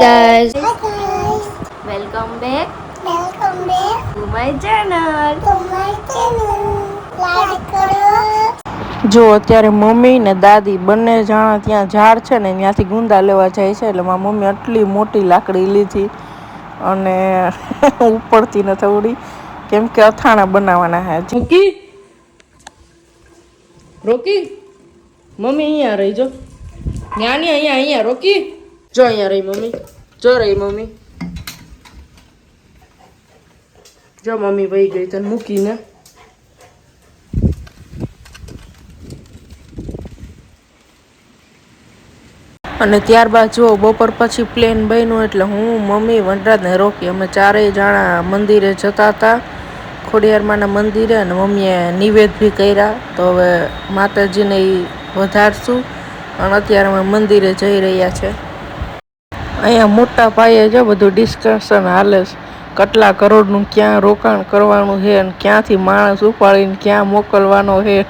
guys, Hi guys, welcome back welcome back to my channel. to my channel. Like કરો. જો અત્યારે mummy ને દાદી બંને જણા ત્યાં ઝાડ છે ને ત્યાંથી ગુંદા લેવા જાય છે. એટલે મારી મમ્મી આટલી મોટી લાકડી લીધી અને ઉપડતી ને થોડી, કેમ કે અથાણા બનાવવાના છે. રોકી રોકી મમ્મી અહીંયા રહી જો, ન્યાની અહીંયા રોકી જો, અહીંયા રહી મમ્મી, જો રહી મમ્મી, જો મમ્મી વહી ગઈ તને મૂકીને. અને ત્યારબાદ જો બપોર પછી પ્લેન બન્યું એટલે હું, મમ્મી, વનરાજ ને રોકી અમે ચારેય જણા મંદિરે જતા હતા, ખોડિયારમાંના મંદિરે. અને મમ્મીએ નિવેદ બી કર્યા. તો હવે માતાજીને વધારશું અને અત્યારે અમે મંદિરે જઈ રહ્યા છે. અહીંયા મોટા પાયે જો બધું ડિસ્કશન હાલે છે, કેટલા કરોડનું ક્યાં રોકાણ કરવાનું છે અને ક્યાંથી માણસ ઉપાડીને ક્યાં મોકલવાનો છે.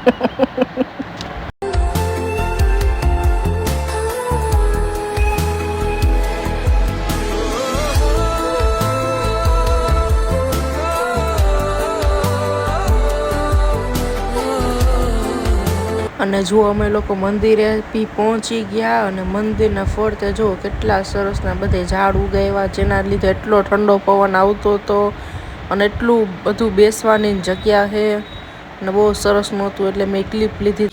અને જો અમે લોકો મંદિરે બી પહોંચી ગયા અને મંદિરના ફરતે જો કેટલા સરસના બધે ઝાડ ઉગાવ્યા, જેના લીધે એટલો ઠંડો પવન આવતો હતો અને એટલું બધું બેસવાની જગ્યા છે અને બહુ સરસ નહોતું. એટલે મેં ક્લિપ લીધી.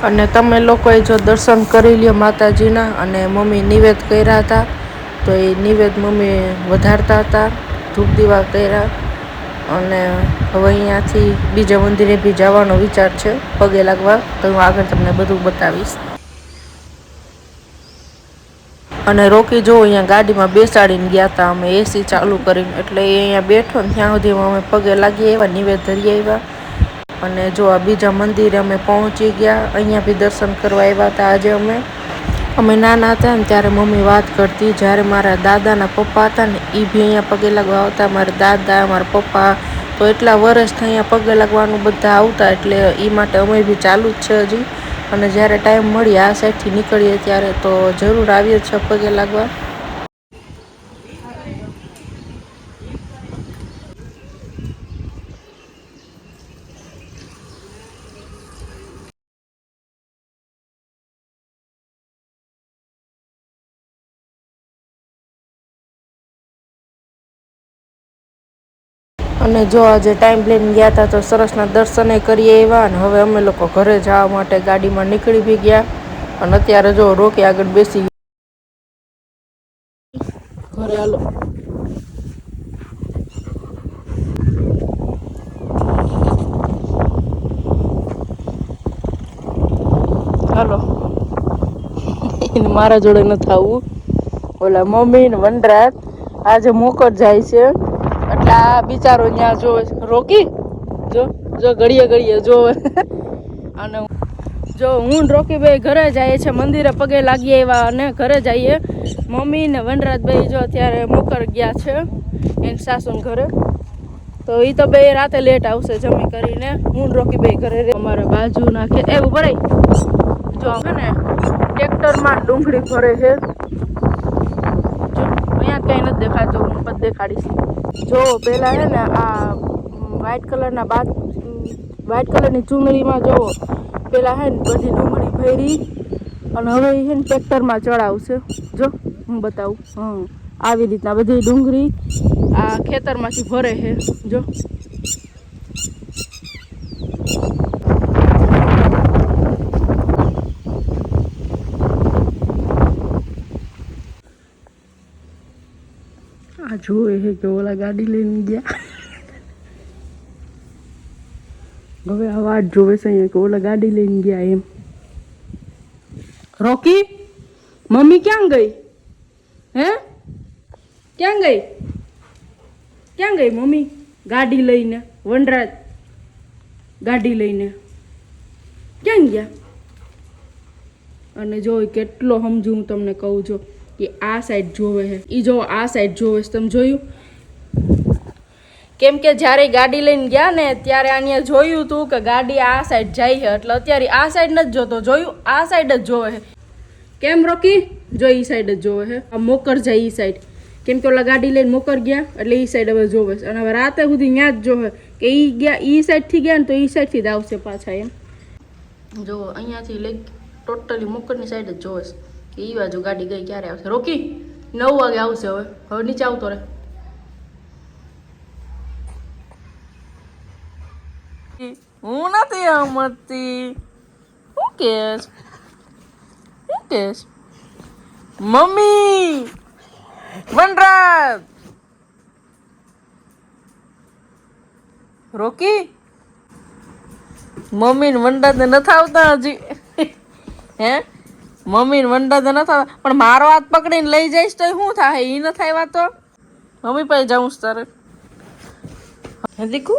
અને તમે લોકોએ જો દર્શન કરી લ્યો માતાજીના. અને મમ્મી નિવેદ કર્યા હતા તો એ નિવેદ મમ્મી વધારતા હતા, ધૂપ દીવા કર્યા. અને હવે અહીંયાથી બીજા મંદિરે બી જવાનો વિચાર છે પગે લાગવા. તો હું આગળ તમને બધું બતાવીશ. અને રોકી જો અહીંયા ગાડીમાં બેસાડીને ગયા હતા અમે એસી ચાલુ કરીને. એટલે એ અહીંયા બેઠો ને ત્યાં સુધીમાં અમે પગે લાગી આવ્યા, નિવેદ ધરી આવ્યા. અને જો આ બીજા મંદિરે અમે પહોંચી ગયા. અહીંયા બી દર્શન કરવા આવ્યા હતા. આજે અમે નાના હતા ને ત્યારે મમ્મી વાત કરતી, જ્યારે મારા દાદાના પપ્પા હતા ને એ બી અહીંયા પગે લાગવા આવતા. મારા દાદા, મારા પપ્પા તો એટલા વર્ષથી અહીંયા પગે લાગવાનું બધા આવતા. એટલે એ માટે અમે બી ચાલુ જ છે હજી. અને જ્યારે ટાઈમ મળીએ આ સાઈડથી નીકળીએ ત્યારે તો જરૂર આવીએ છીએ પગે લાગવા. અને જો આજે ટાઈમ લઈને ગયા હતા તો સરસના દર્શને કરી આવ્યા. અને હવે અમે લોકો ઘરે જવા માટે ગાડીમાં નીકળી બી ગયા. અને અત્યારે જો રોકી આગળ બેસી ઘરે. હાલો હાલો મારા જોડે નથી આવવું. ઓલા મમ્મી ને વનરાજ આજે મોકર જાય છે એટલે આ બિચારો ત્યાં જોવે છે. રોકી જો જો ઘડીએ જોવે. અને જો હું રોકી ભાઈ ઘરે જાય છે, મંદિરે પગે લાગી આવ્યા અને ઘરે જઈએ. મમ્મી ને વનરાજભાઈ જો અત્યારે મોકર ગયા છે એની સાસુને ઘરે. તો એ તો બે રાતે લેટ આવશે જમી કરીને. હું રોકી ભાઈ ઘરે. અમારે બાજુ નાખે એવું ભરાય જો છે ને ટ્રેક્ટરમાં ડુંગળી ભરે છે. અહીંયા કઈ નથી દેખાતું, હું પછી દેખાડીશ. જો પેલા છે ને આ વ્હાઈટ કલરની ચૂંદડીમાં જો પેલા છે ને બધી ડુંગળી ભરી અને હવે છે ને ટ્રેક્ટરમાં ચડાવશે. જો હું બતાવું. આવી રીતના બધી ડુંગળી આ ખેતરમાંથી ભરે છે. જો આ જોવે છે કે ઓલા ગાડી લઈને ગયા. હવે આ વાત જોવે છે અહીંયા કે ઓલા ગાડી લઈને ગયા એમ. રોકી મમ્મી ક્યાં ગઈ? હે ક્યાં ગઈ? ક્યાં ગઈ મમ્મી ગાડી લઈને વનરાજ ગાડી લઈને ક્યાં ગયા અને જો કેટલો સમજુ હું તમને કહું છું કે આ સાઈડ જોવે છે એ જો આ સાઈડ જોવે છે તમે જોયું કેમ કે જ્યારે ગાડી લઈને ગયા ને ત્યારે આને જોયું હતું કે ગાડી આ સાઈડ જાય છે એટલે અત્યારે આ સાઈડ નથી જોતો જોયું આ સાઈડ જ જોવે છે કેમ રોકી જો એ સાઈડ જ જોવે છે આ મોકર જાય એ સાઈડ કેમ કે ઓલા ગાડી લઈને મોકર ગયા એટલે એ સાઈડ હવે જોવે છે અને હવે રાતે સુધી ત્યાં જ જોવે કે એ ગયા એ સાઈડથી ગયા ને તો એ સાઈડથી જ આવશે પાછા એમ જો અહીંયાથી લઈ ટોટલી મોકરની સાઈડ જ જોવે છે કે એ બાજુ ગાડી ગઈ ક્યારે આવશે રોકી 9 વાગે આવશે હવે નીચે આવતો રહે હું નથી સમજતી શું કેસ મમ્મી વનરાજ રોકી મમ્મી ને વનરાજ ને નથી આવતા હજી હે મમ્મી ને વનરાજ ને નથી આવતા પણ મારો હાથ પકડીને લઈ જઈશ તો શું થાય એ નથી આવ્યા તો મમ્મી પાસે જાઉં તારે હે દીકુ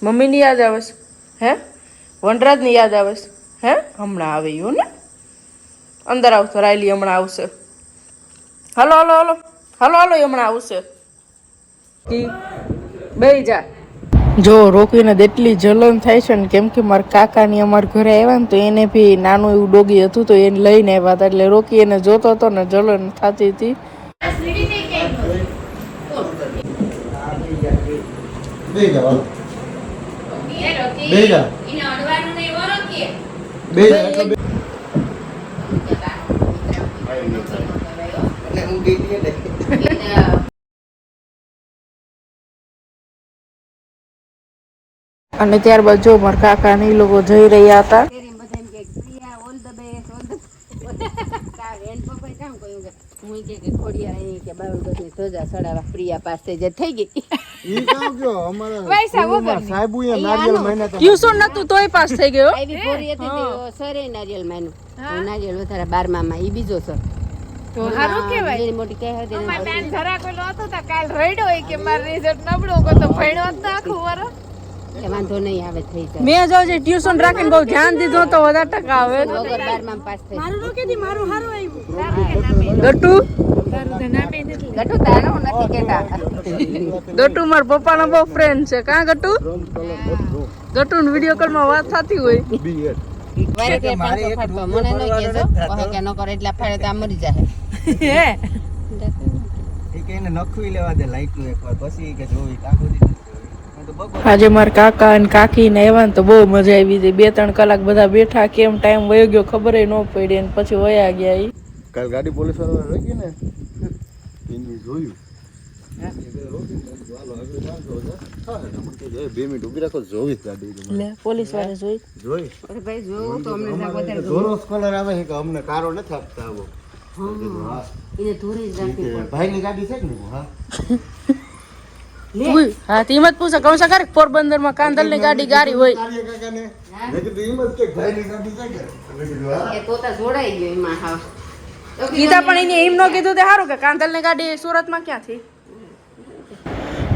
મમ્મી ની યાદ આવે છે હે વનરાજ ની યાદ આવે છે હે હમણાં આવે યો ને અંદર આવતો રાયલી હમણાં આવશે hello hello hello hello hello હમણાં આવશે બેહી જા જો રોકીને એટલી જલન થાય છે ને કેમ કે મારા કાકાની અમારા ઘરે આવ્યા ને તો એને બી નાનું એવું ડોગી હતું તો એને લઈને આવ્યા હતા એટલે રોકી એને જોતો હતો ને જલન થતી હતી અને ત્યારબાદ જો મારા કાકા ને એ લોકો જઈ રહ્યા હતા પ્રિયા પાસે જે થઈ ગઈ ટ્યુશન નતું તોય પાસ થઈ ગયો સરે નારિયેલ માનું નારિયેલ વધારે 12મા માં ઈ બીજો સર તો હારું કેવાય મોટી કહે હતી અમાર બેન જરા કોઈ નહોતું તો કાલ રડ્યો હોય કે માર રિઝલ્ટ નબળો કો તો ભણ્યો જ ના આખું વરો એ વાંધો નહીં આવે થઈ જાય મેં જો જે ટ્યુશન રાખીને બહુ ધ્યાન દીધો તો વધારે ટકા આવે વગર 12મા પાસ થઈ મારું રોકે દી મારું હારું આવ્યું ગટુ ગટુ તારો નથી કેતા ગટુ માર પપ્પાનો બહુ ફ્રેન્ડ છે કા ગટુ ગટુ ને વિડિયો કોલ માં વાત થતી હોય વારે કે 500 ફાટવા મને ન કેજો કહે કે ન કરે એટલા ફાડે તો આ મરી જાય હે એ કેને નખવી લેવા દે લાઈટ નું એકવાર પછી કે જોઈ કાકોદી આજે મારા કાકા અને કાકી ને આવ્યા ને તો બહુ મજા આવી હતી 2-3 કલાક બધા બેઠા કેમ ટાઈમ વયો ગયો ખબર ન પડી અને પછી વયા ગયા ઈ કાલ ગાડી પોલીસ વાળા રોકી ને ઇન્જી જોયું પોલીસ વાળા જોઈ અરે ભાઈ જોવું તો અમને ધોરો સ્કોલર આવે છે કે અમને કારો નથી આપતા આવો એને ધોરી જ રાખી ભાઈ ની ગાડી છે ને હા હા તી મત પૂછે કૌન સા કર પોરબંદર માં કાંદલ ની ગાડી ગારી હોય કાકાને મેં કીધું હિંમત કે ભાઈ ની ગાડી છે કે એ તોતા જોડાઈ ગયો એમાં હા કીધા પણ એને એમ ન કીધું તે સારું કે કાંદલ ની ગાડી સુરત માં ક્યાંથી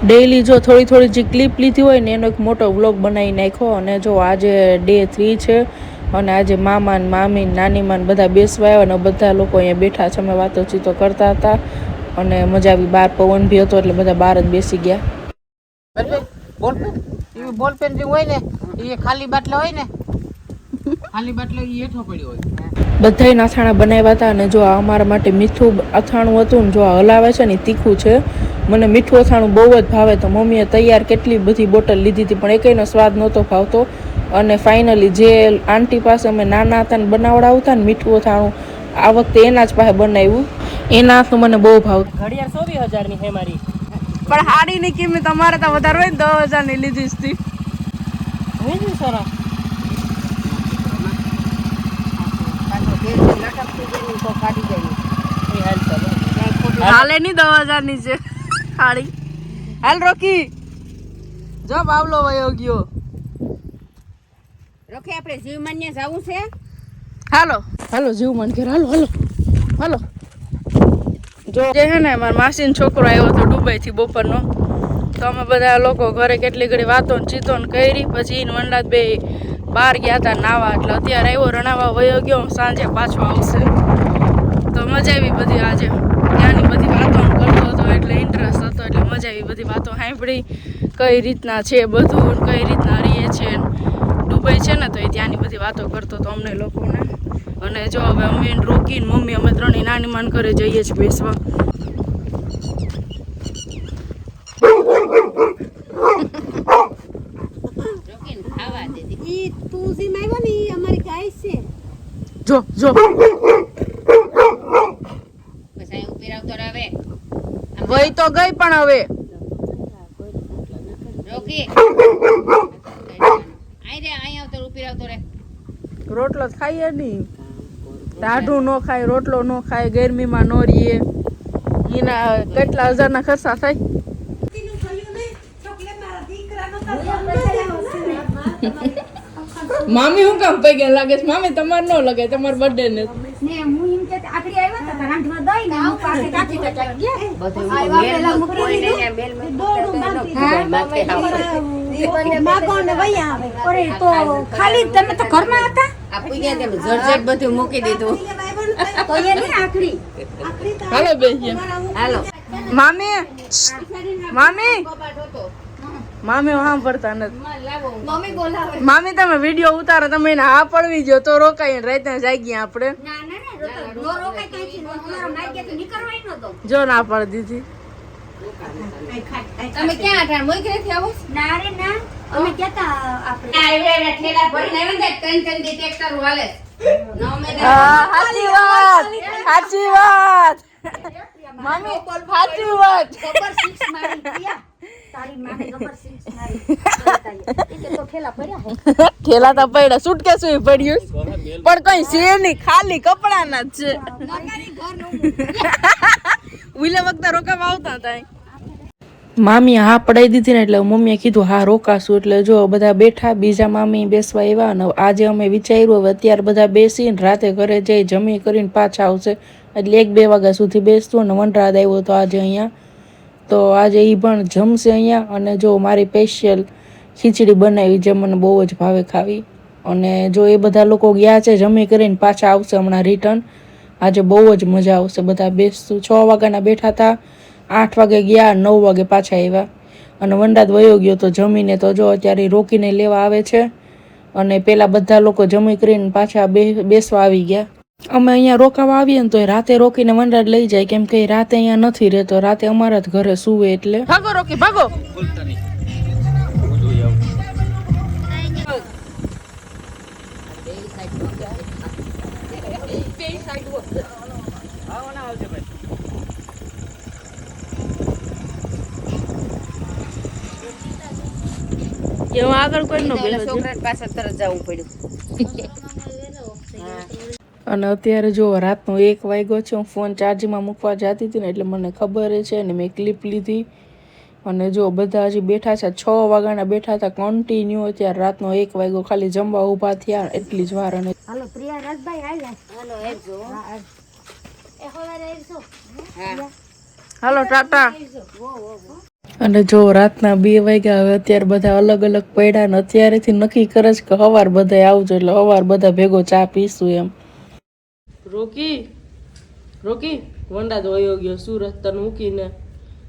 ડેઈલી જો થોડી થોડી જે ક્લિપ લીધી હોય ને એનો એક મોટો વ્લોગ બનાવી નાખ્યો અને જો આજે ડે 3 છે અને આજે મામા ને મામી નાની માં બધા બેસવા આવ્યા અને બધા લોકો અહીંયા બેઠા છે અમે વાતોચીતો કરતા હતા અને મજા આવી બહાર પવન ભી હતો એટલે બધા બહાર જ બેસી ગયા બોલ પેન જે હોય ને એ ખાલી બાટલા હોય ને ખાલી બાટલો એ હેઠો પડ્યો હોય બધાય અથાણા બનાવ્યા હતા અને જો આ અમારા માટે મીઠું અથાણું હતું ને જો આ હલાવે છે ને તીખું છે મને મીઠું અથાણું બહુ જ ભાવે તો મમ્મીએ તૈયાર કેટલી બધી બોટલ લીધી હતી પણ એકયનો સ્વાદ નહોતો ભાવતો અને ફાઇનલી જે આંટી પાસે અમે નાના હતા ને બનાવડાવતા ને મીઠું અથાણું આ વખતે એના જ પાસે બનાવ્યું એના હાથનું મને બહુ ભાવતું ઘડિયાળ 24,000 ની છે મારી પણ હાડીની કિંમત અમારે તો વધારે હોય ને 10,000 ની લીધી હતી હું સરા હાલે ની 10,000 ની છે હાડી હાલ રોકી જો બાવલો વયો ગયો રોકે આપણે જીવમાન્ય જાવું છે હાલો હાલો જીવમાન ઘેર હાલો હાલો હાલો જો જે છે ને મારા માસીનો છોકરો આવ્યો હતો દુબઈથી બપોરનો, તો અમે બધા લોકો ઘરે કેટલી ઘડી વાતો ને ચીતો ને કરી, પછી ઈન વનરાજ બે બહાર ગયા હતા નાવા, એટલે અત્યારે આવ્યો રણાવા વયો ગયો, સાંજે પાછો આવશે. તો મજા આવી બધી, આજે ત્યાંની બધી વાતો કરતો હતો એટલે ઇન્ટરેસ્ટ હતો, એટલે મજા આવી બધી વાતો સાંભળી, કઈ રીતના છે બધું, કઈ રીતના રહીએ છે. દુબઈ છે ને તો એ ત્યાંની બધી વાતો કરતો હતો અમને લોકોને. અને જો હવે અમે રોકીને મમ્મી અમે ત્રણેય નાની માન ઘરે જઈએ છીએ બેસવા. જો જો વહી તો ગઈ પણ હવે રોટલો ખાઈએ નહીં, ટાઢું ન ખાય, રોટલો ન ખાય, ગરમીમાં ન રહીએ, એના કેટલા હજારના ખર્ચા થાય. મામી હું કામ પૈકી લાગે છે? મામી તમારે ન લગાય, તમારે બર્થડે ને ખાલી તમે તો ઘરમાં હતા, બધું મૂકી દીધું. હાલો બેસીએ. હાલો મામી મામી મામી હા પડતા નથી. મમ્મી બોલાવે. મામી તમે વિડીયો ઉતારો, તમે એને હા પડવી જો તો રોકાઈ રાતે જાગીએ આપણે. નો રોકાય કાંઈ નો તમારો માઈકે તો નીકળવાય નતો. જો ના પાડી દીધી. તમે ક્યાં આટા મોઈકરેથી આવો? ના રે ના, અમે કહેતા આપણે આવેલા ઠેલા ભરીને આવે ને ત્રણ દી ટ્રેક્ટર વાલે. હા સાચી વાત, સાચી વાત મામી, સાચી વાત. ગબર 6 મારી પ્રિયા, તારી માને ગબર 6 મારી. એટલે તો ઠેલા પડ્યા હે. ઠેલા તો પડ્યા, સુટકેસ પડ્યું પણ કઈ છે નહીં, ખાલી કપડાના જ છે. ઉલે વખતે રોકાવા આવતા હતા. મામી હા પડાઈ દીધી ને એટલે મમ્મીએ કીધું હા રોકાશું. એટલે જો બધા બેઠા, બીજા મામી બેસવા આવ્યા. અને આજે અમે વિચાર્યું હવે અત્યારે બધા બેસીને રાતે ઘરે જઈ જમી કરીને પાછા આવશે, એટલે 1-2 વાગ્યા સુધી બેસતું. અને વનરાજ આવ્યો તો આજે અહીંયા, તો આજે એ પણ જમશે અહીંયા. અને જો મારી સ્પેશિયલ ખીચડી બનાવી જે મને બહુ જ ભાવે ખાવી. અને જો એ બધા લોકો ગયા છે જમી કરીને પાછા આવશે હમણાં રિટર્ન. આજે બહુ જ મજા આવશે, બધા બેસતું. 6 વાગ્યાના બેઠા હતા, 8 વાગે ગયા, 9 વાગે પાછા આવ્યા. અને વનરાજ વયો ગયો તો જમીને, તો જો અત્યારે રોકીને લેવા આવે છે. અને પેલા બધા લોકો જમી કરીને પાછા બેસવા આવી ગયા. અમે અહીંયા રોકાવા આવીએ ને તો રાતે રોકીને વનરાજ લઈ જાય, કેમ કે રાતે અહીંયા નથી રહેતો, રાતે અમારા જ ઘરે સુવે. એટલે ભાગો રોકી ભાગો. આગળ કોઈ ન છોકરા પાછળ તરત જવું પડ્યું. અને અત્યારે જો રાતનો 1 વાગ્યો છે, હું ફોન ચાર્જિંગમાં મૂકવા જતી હતી ને એટલે મને ખબર છે ને મેં ક્લિપ લીધી. અને જો બધા હજી બેઠા છે, 6 વાગ્યાના બેઠા હતા કન્ટિન્યુ. અત્યારે રાતનો 1 વાગ્યો, ખાલી જમવા ઊભા થયા એટલી જ વાર. અને હાલો પ્રિયા રાજભાઈ આવ્યા. હાલો આવજો. એ હવારે આવજો. હાલો ટાટા. અને જો રાતના 2 વાગ્યા, હવે અત્યારે બધા અલગ અલગ પડ્યા ને અત્યારેથી નક્કી કરે છે કે સવાર બધા આવજો, એટલે સવાર બધા ભેગો ચા પીશું એમ. રોકી રોકી વંડા તો વયો ગયો સુરત તને મૂકીને.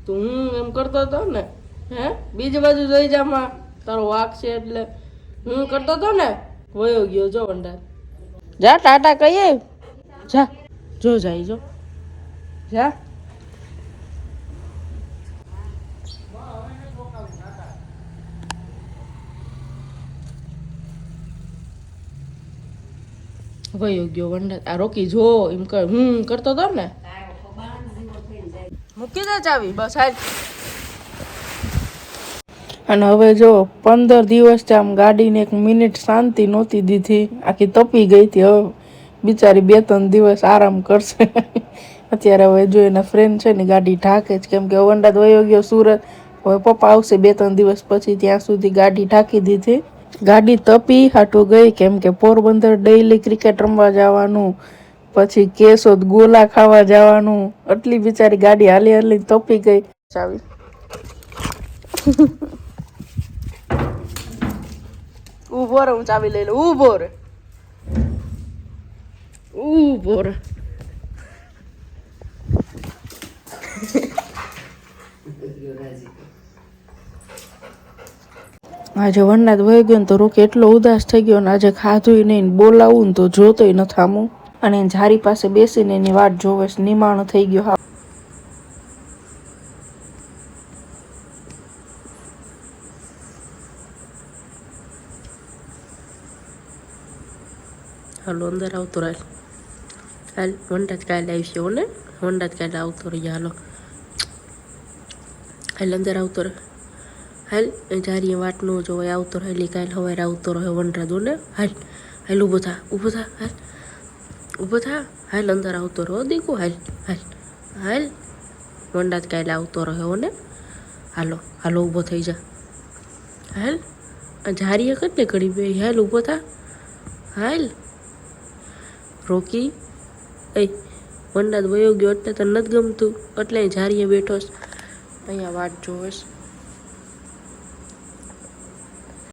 તું હું એમ કરતો હતો ને, હે બીજી બાજુ જોઈ જામાં તારો વાક છે એટલે હું કરતો હતો ને, વયો ગયો જો વંડા. જા ટાટા કહીએ, જા જો જાય જો જા. વયો ગયો વંડા. આ રોકી જો એમ કર, હું કરતો હતો ને. મૂકી દે ચાવી બસ હાલ. અને હવે જો 15 દિવસ આમ ગાડીને 1 મિનિટ શાંતિ નહોતી દીધી, આખી તપી ગઈ હતી. હવે બિચારી 2-3 દિવસ આરામ કરશે. અત્યારે હવે જો એના ફ્રેન્ડ છે ને ગાડી ઢાકે જ, કેમ કે વંડા વયો ગયો સુરત. હવે પપ્પા આવશે 2-3 દિવસ પછી, ત્યાં સુધી ગાડી ઢાંકી દીધી. ગાડી તપી હાટું ગઈ, કેમ કે પોરબંદર ડેઈલી ક્રિકેટ રમવા જવાનું, પછી કેશોદ ગોલા ખાવા જવાનું. આટલી બિચારી ગાડી હાલી હાલી તપી ગઈ. ચાવી ઊભો રે, હું ચાવી લઈ લઉં. ઊભો રે, ઊભો રે. આજે વનનાથ વહી ગયો ને તો રોકે એટલો ઉદાસ થઈ ગયો ને આજે ખાધું નહીં, બોલાવું ને તો જોતોય ન થામું. અને ઝારી પાસે બેસીને એની વાટ જોવે છે. નિમાણો થઈ ગયો. હા, હાલો અંદર આવતો રહે. હાલ વનરાજ કાલે આવશે. હો ને વનરાજ કાલે આવતો રહે. હાલો હાલ અંદર આવતો રહે. હાલ જારી વાટ નો જોવાય, આવતો રહે. કાલે સવારે આવતો રહે વનરાજ. હો ને હાલ હાલ ઊભો થા, ઊભો થા. હાલ ઊભો થા. હાલ અંદર આવતો રહો દીકુ. હાલ હાલ હાલ વનરાજ કાલે આવતો રહે. હો ને હાલો હાલો ઊભો થઈ જા. હાલ જારીએ કેટલે ઘડી બે. હાલ ઊભો થા. હાલ રોકી એ વનરાજ વયો ગયો એટલે તને નથી ગમતું એટલે જારીએ બેઠો છે. અહીંયા વાટ જોવેશ.